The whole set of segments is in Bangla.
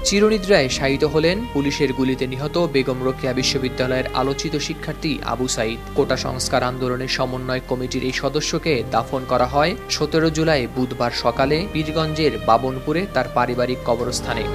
চিরনিদ্রায় শায়িত হলেন পুলিশের গুলিতে নিহত বেগম রোকেয়া বিশ্ববিদ্যালয়ের আলোচিত শিক্ষার্থী আবু সাঈদ। কোটা সংস্কার আন্দোলনের সমন্বয় কমিটির এই সদস্যকে দাফন করা হয় ১৭ জুলাই বুধবার সকালে পীরগঞ্জের বাবনপুরে তার পারিবারিক কবরস্থানে।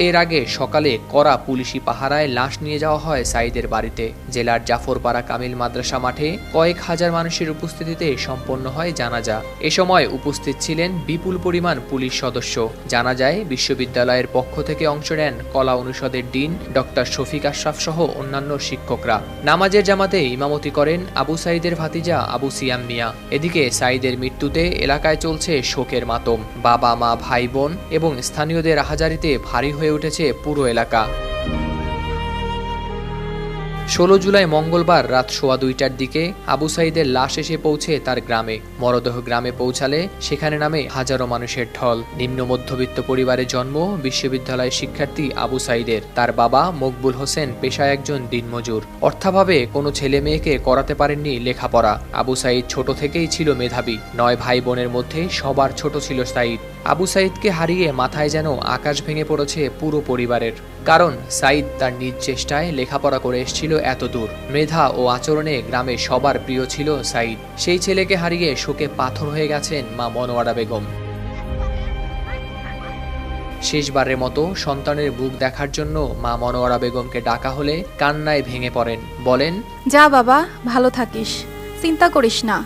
এর আগে সকালে কড়া পুলিশি পাহারায় লাশ নিয়ে যাওয়া হয় সাঈদের বাড়িতে। জেলার জাফরপাড়া কামিল মাদ্রাসা মাঠে কয়েক হাজার মানুষের উপস্থিতিতে সম্পন্ন হয় জানাজা। এ সময় উপস্থিত ছিলেন বিপুল পরিমাণ পুলিশ সদস্য। জানাজায় বিশ্ববিদ্যালয়ের পক্ষ থেকে অংশ নেন কলা অনুষদের ডিন ডক্টর শফিক আশরাফ সহ অন্যান্য শিক্ষকরা। নামাজের জামাতে ইমামতি করেন আবু সাঈদের ভাতিজা আবু সিয়াম মিয়া। এদিকে সাঈদের মৃত্যুতে এলাকায় চলছে শোকের মাতম। বাবা মা ভাই বোন এবং স্থানীয়দের আহাজারিতে ভারী হয়ে উঠেছে পুরো এলাকা। ১৬ জুলাই মঙ্গলবার রাত ১:২টার দিকে আবু সাঈদের লাশ এসে পৌঁছে তার গ্রামে। মরদেহ গ্রামে পৌঁছালে সেখানে নামে হাজারো মানুষের ঢল। নিম্ন মধ্যবিত্ত পরিবারে জন্ম বিশ্ববিদ্যালয়ের শিক্ষার্থী আবু সাঈদের। তার বাবা মকবুল হোসেন পেশায় একজন দিনমজুর। অর্থাভাবে কোনো ছেলে মেয়েকে করাতে পারেননি লেখাপড়া। আবু সাঈদ ছোট থেকেই ছিল মেধাবী। ৯ ভাই বোনের মধ্যে সবার ছোট ছিল সাঈদ। আবু সাঈদকে হারিয়ে মাথায় যেন আকাশ ভেঙে পড়েছে পুরো পরিবারের। কারণ সাঈদ তার নিজ চেষ্টায় লেখাপড়া করে এসেছিল এতদূর। মেধা ও আচরণে গ্রামে সবার প্রিয় ছিল সাঈদ। সেই ছেলেকে হারিয়ে শোকে পাথর হয়ে গেছেন মা মনোয়ারা বেগম। শেষবারের মতো সন্তানের মুখ দেখার জন্য মা মনোয়ারা বেগমকে ডাকা হলে কান্নায় ভেঙে পড়েন। বলেন, যা বাবা, ভালো থাকিস, চিন্তা করিস না,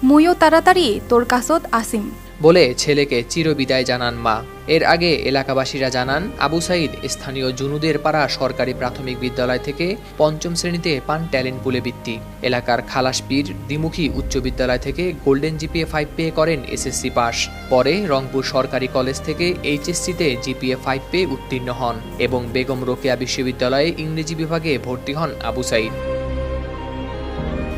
মুইও তাড়াতাড়ি তোর কাছত আসিম বলে ছেলেকে চিরবিদায় জানান মা। এর আগে এলাকাবাসীরা জানান, আবু সাঈদ স্থানীয় জুনুদের পাড়া সরকারি প্রাথমিক বিদ্যালয় থেকে ৫ম শ্রেণীতে পান ট্যালেন্ট পুলে বৃত্তি। এলাকার খালাসপীর দ্বিমুখী উচ্চ বিদ্যালয় থেকে গোল্ডেন জিপিএ 5 পেয়ে করেন এসএসসি পাস। পরে রংপুর সরকারি কলেজ থেকে এইচএসসিতে জিপিএ 5 পেয়ে উত্তীর্ণ হন এবং বেগম রোকেয়া বিশ্ববিদ্যালয়ে ইংরেজি বিভাগে ভর্তি হন আবু সাঈদ।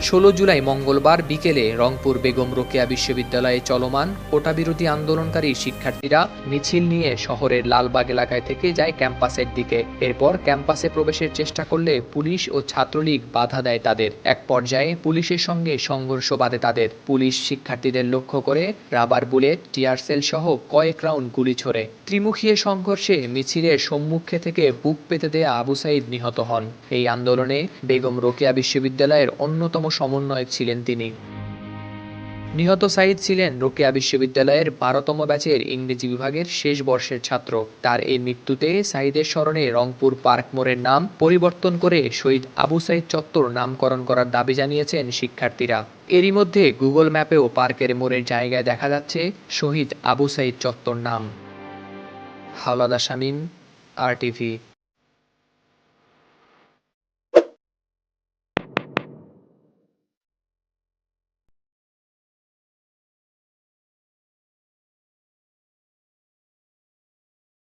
১৬ জুলাই মঙ্গলবার বিকেলে রংপুর বেগম রোকেয়া বিশ্ববিদ্যালয়ে চলমান কোটাবিরোধী আন্দোলনকারী শিক্ষার্থীরা মিছিল নিয়ে শহরের লালবাগ এলাকায় থেকে যায় ক্যাম্পাসের দিকে। এরপর ক্যাম্পাসে প্রবেশের চেষ্টা করলে পুলিশ ও ছাত্রলীগ বাধা দেয় তাদের। এক পর্যায়ে পুলিশের সঙ্গে সংঘর্ষ বাধে তাদের। পুলিশ শিক্ষার্থীদের লক্ষ্য করে রাবার বুলেট, টিয়ারশেল সহ কয়েক রাউন্ড গুলি ছোড়ে। ত্রিমুখী সংঘর্ষে মিছিলের সম্মুখে থেকে বুক পেতে দেয়া আবু সাঈদ নিহত হন। এই আন্দোলনে বেগম রোকেয়া বিশ্ববিদ্যালয়ের অন্যতম সমন্বয়ক ছিলেন তিনি। নিহত সাঈদ ছিলেন রোকেয়া বিশ্ববিদ্যালয়ের ১২তম ব্যাচের ইংরেজি বিভাগের শেষ বর্ষের ছাত্র। তার এই মৃত্যুতে সাঈদের স্মরণে রংপুর পার্ক মোড়ের নাম পরিবর্তন করে শহীদ আবু সাঈদ চত্বর নামকরণ করার দাবি জানিয়েছেন শিক্ষার্থীরা। এরই মধ্যে গুগল ম্যাপেও পার্কের মোড়ের জায়গায় দেখা যাচ্ছে শহীদ আবু সাঈদ চত্বর নাম। হাওলাদার শামীম, RTV।